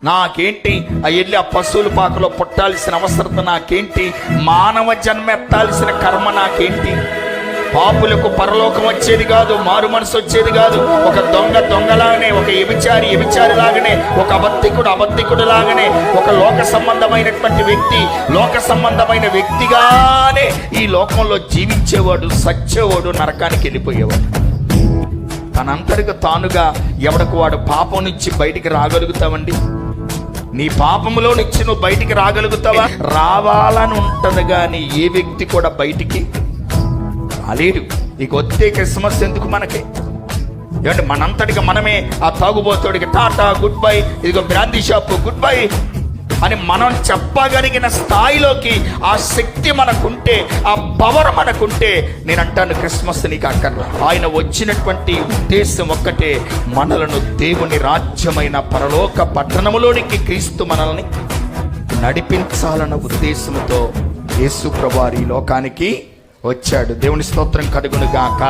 నాకేంటి వెళ్ళి ఆ పశువుల పాకలో పుట్టాల్సిన అవసరత నాకేంటి, మానవ జన్మ ఎత్తాల్సిన కర్మ నాకేంటి, పాపులకు పరలోకం వచ్చేది కాదు, మారు మనసు వచ్చేది కాదు, ఒక దొంగ దొంగలాగానే, ఒక వ్యభిచారి లాగానే, ఒక అబద్ధికుడు లాగానే, ఒక లోక సంబంధమైనటువంటి వ్యక్తి లోక సంబంధమైన వ్యక్తిగానే ఈ లోకంలో జీవించేవాడు, సచ్చేవాడు, నరకానికి వెళ్ళిపోయేవాడు. తనంతటికి తానుగా ఎవడకు వాడు పాపం నుంచి బయటికి రాగలుగుతావండి? నీ పాపంలో నుంచి నువ్వు బయటికి రాగలుగుతావా? రావాలని ఉంటది కానీ ఏ వ్యక్తి కూడా బయటికి రాలేడు. ఇక వచ్చే క్రిస్మస్ ఎందుకు మనకి? ఏమంటే మనంతటిగా మనమే ఆ తాగుబోతుడికి టాటా గుడ్ బై, ఇదిగో బ్రాందీ షాప్ గుడ్ బై అని మనం చెప్పగలిగిన స్థాయిలోకి ఆ శక్తి మనకుంటే, ఆ పవర్ మనకుంటే, నేను అంటాను క్రిస్మస్ నీకు అక్కర్లా. ఆయన వచ్చినటువంటి ఉద్దేశం ఒక్కటే, మనలను దేవుని రాజ్యమైన పరలోక పట్టణములోనికి క్రీస్తు మనల్ని నడిపించాలన్న ఉద్దేశంతో యేసు ప్రభువు ఈ లోకానికి వచ్చాడు. దేవుని స్తోత్రం కలుగును గాక.